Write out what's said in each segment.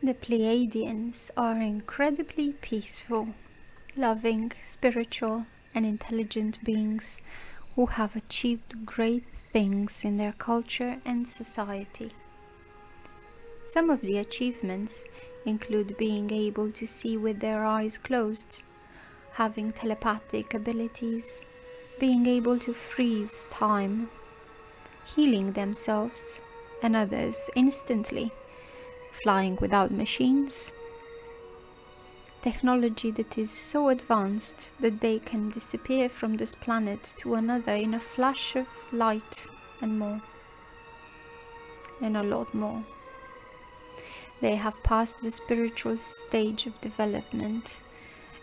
The Pleiadians are incredibly peaceful, loving, spiritual, and intelligent beings who have achieved great things in their culture and society. Some of the achievements include being able to see with their eyes closed, having telepathic abilities, being able to freeze time, healing themselves and others instantly, flying without machines, technology that is so advanced that they can disappear from this planet to another in a flash of light, and more, and a lot more. They have passed the spiritual stage of development,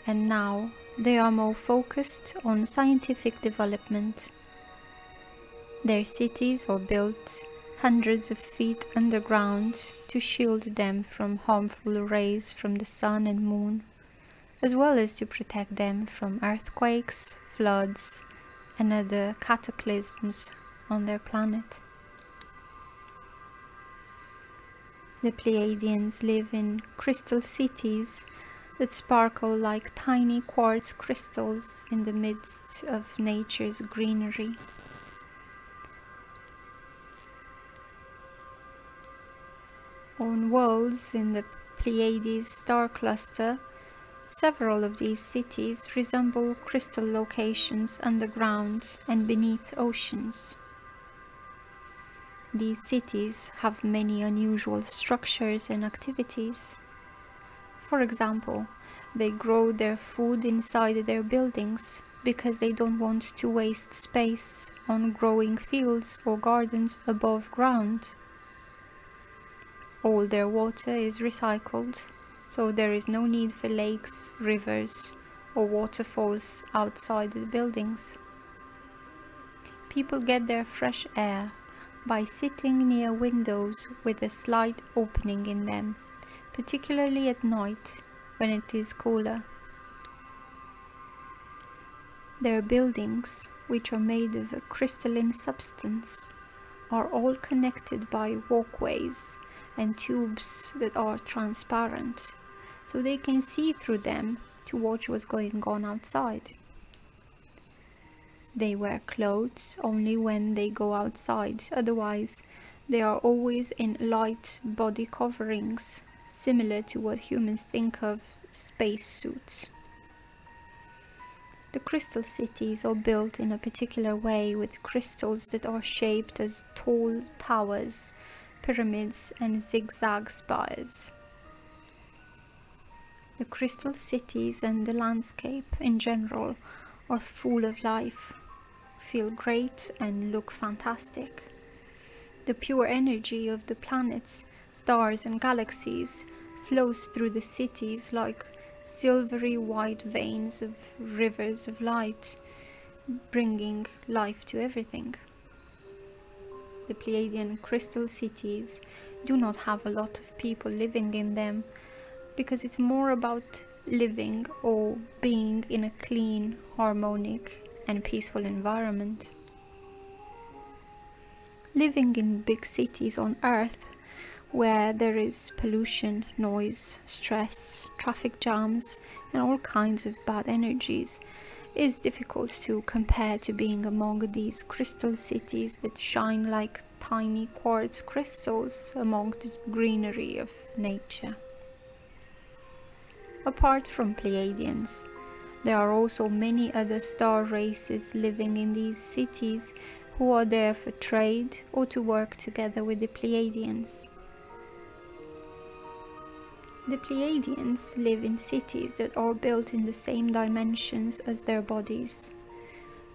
and now they are more focused on scientific development. Their cities are built hundreds of feet underground to shield them from harmful rays from the sun and moon, as well as to protect them from earthquakes, floods, and other cataclysms on their planet. The Pleiadians live in crystal cities that sparkle like tiny quartz crystals in the midst of nature's greenery. On worlds in the Pleiades star cluster, several of these cities resemble crystal locations underground and beneath oceans. These cities have many unusual structures and activities. For example, they grow their food inside their buildings because they don't want to waste space on growing fields or gardens above ground. All their water is recycled, so there is no need for lakes, rivers, or waterfalls outside the buildings. People get their fresh air by sitting near windows with a slight opening in them, particularly at night when it is cooler. Their buildings, which are made of a crystalline substance, are all connected by walkways and tubes that are transparent, so they can see through them to watch what's going on outside. They wear clothes only when they go outside, otherwise they are always in light body coverings, similar to what humans think of space suits. The crystal cities are built in a particular way with crystals that are shaped as tall towers, pyramids, and zigzag spires. The crystal cities and the landscape in general are full of life, feel great, and look fantastic. The pure energy of the planets, stars, and galaxies flows through the cities like silvery white veins of rivers of light, bringing life to everything. The Pleiadian crystal cities do not have a lot of people living in them because it's more about living or being in a clean, harmonic, and peaceful environment. Living in big cities on Earth, where there is pollution, noise, stress, traffic jams, and all kinds of bad energies, is difficult to compare to being among these crystal cities that shine like tiny quartz crystals among the greenery of nature. Apart from Pleiadians, there are also many other star races living in these cities who are there for trade or to work together with the Pleiadians. The Pleiadians live in cities that are built in the same dimensions as their bodies.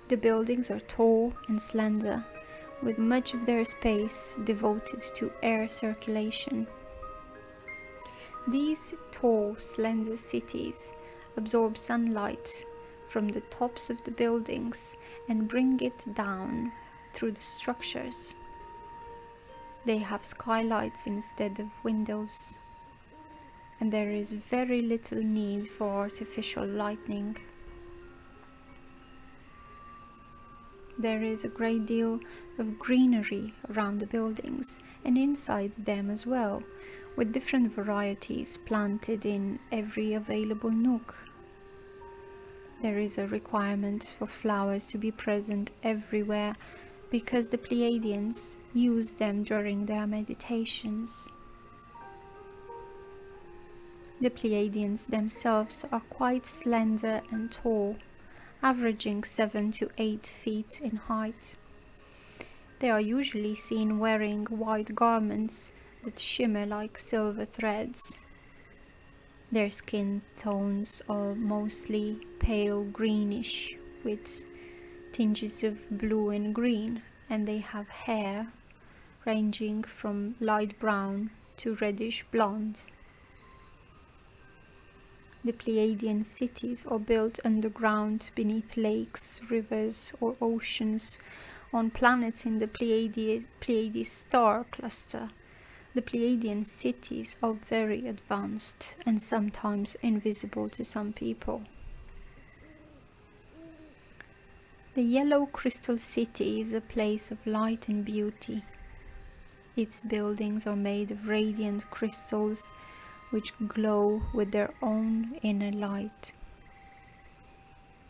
The buildings are tall and slender, with much of their space devoted to air circulation. These tall, slender cities absorb sunlight from the tops of the buildings and bring it down through the structures. They have skylights instead of windows, and there is very little need for artificial lighting. There is a great deal of greenery around the buildings and inside them as well, with different varieties planted in every available nook. There is a requirement for flowers to be present everywhere because the Pleiadians use them during their meditations. The Pleiadians themselves are quite slender and tall, averaging 7 to 8 feet in height. They are usually seen wearing white garments that shimmer like silver threads. Their skin tones are mostly pale greenish with tinges of blue and green, and they have hair ranging from light brown to reddish blonde. The Pleiadian cities are built underground beneath lakes, rivers, or oceans on planets in the Pleiades star cluster. The Pleiadian cities are very advanced and sometimes invisible to some people. The Yellow Crystal City is a place of light and beauty. Its buildings are made of radiant crystals which glow with their own inner light.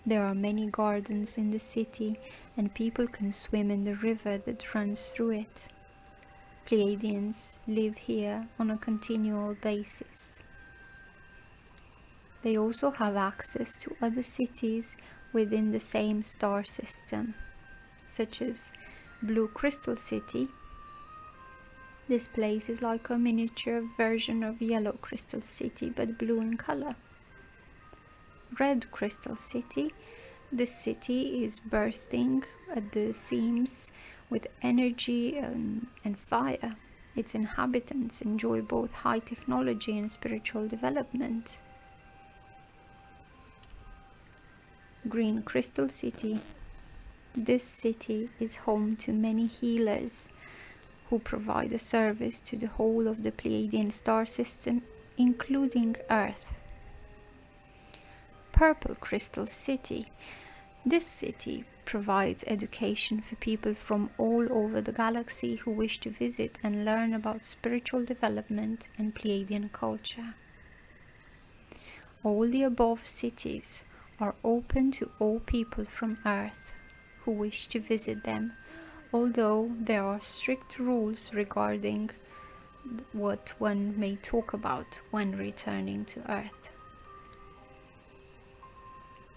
There are many gardens in the city, and people can swim in the river that runs through it. Pleiadians live here on a continual basis. They also have access to other cities within the same star system, such as Blue Crystal City. This place is like a miniature version of Yellow Crystal City, but blue in color. Red Crystal City. This city is bursting at the seams with energy and fire. Its inhabitants enjoy both high technology and spiritual development. Green Crystal City. This city is home to many healers who provide a service to the whole of the Pleiadian star system, including Earth. Purple Crystal City. This city provides education for people from all over the galaxy who wish to visit and learn about spiritual development and Pleiadian culture. All the above cities are open to all people from Earth who wish to visit them, although there are strict rules regarding what one may talk about when returning to Earth.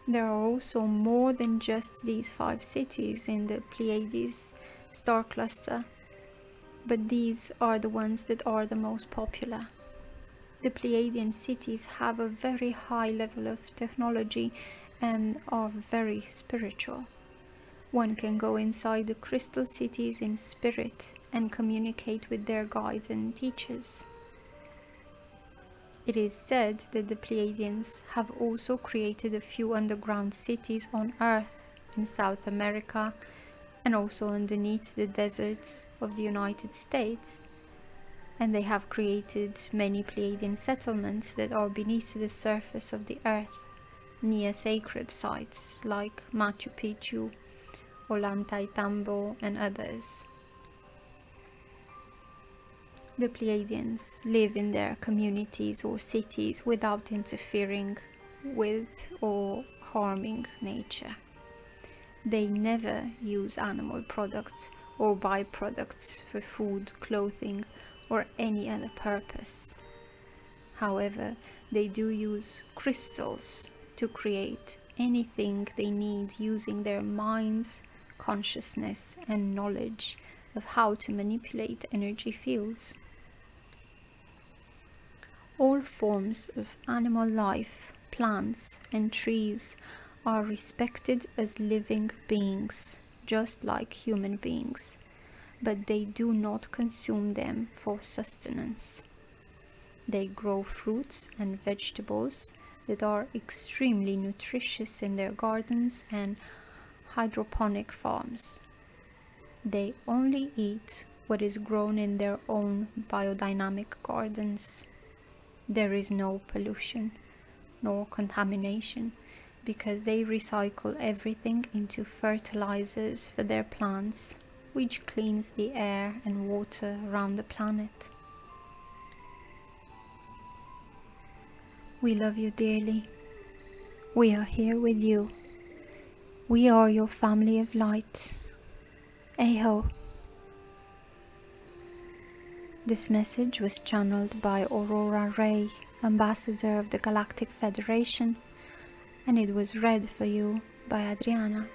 There are also more than just these 5 cities in the Pleiades star cluster, but these are the ones that are the most popular. The Pleiadian cities have a very high level of technology and are very spiritual. One can go inside the crystal cities in spirit and communicate with their guides and teachers. It is said that the Pleiadians have also created a few underground cities on Earth, in South America, and also underneath the deserts of the United States. And they have created many Pleiadian settlements that are beneath the surface of the Earth, near sacred sites like Machu Picchu, Ollantaytambo, and others. The Pleiadians live in their communities or cities without interfering with or harming nature. They never use animal products or byproducts for food, clothing, or any other purpose. However, they do use crystals to create anything they need using their minds, consciousness, and knowledge of how to manipulate energy fields. All forms of animal life, plants, and trees are respected as living beings, just like human beings, but they do not consume them for sustenance. They grow fruits and vegetables that are extremely nutritious in their gardens and hydroponic farms. They only eat what is grown in their own biodynamic gardens. There is no pollution nor contamination because they recycle everything into fertilizers for their plants, which cleans the air and water around the planet. We love you dearly. We are here with you. We are your family of light. Aho. This message was channeled by Aurora Ray, Ambassador of the Galactic Federation, and it was read for you by Adriana.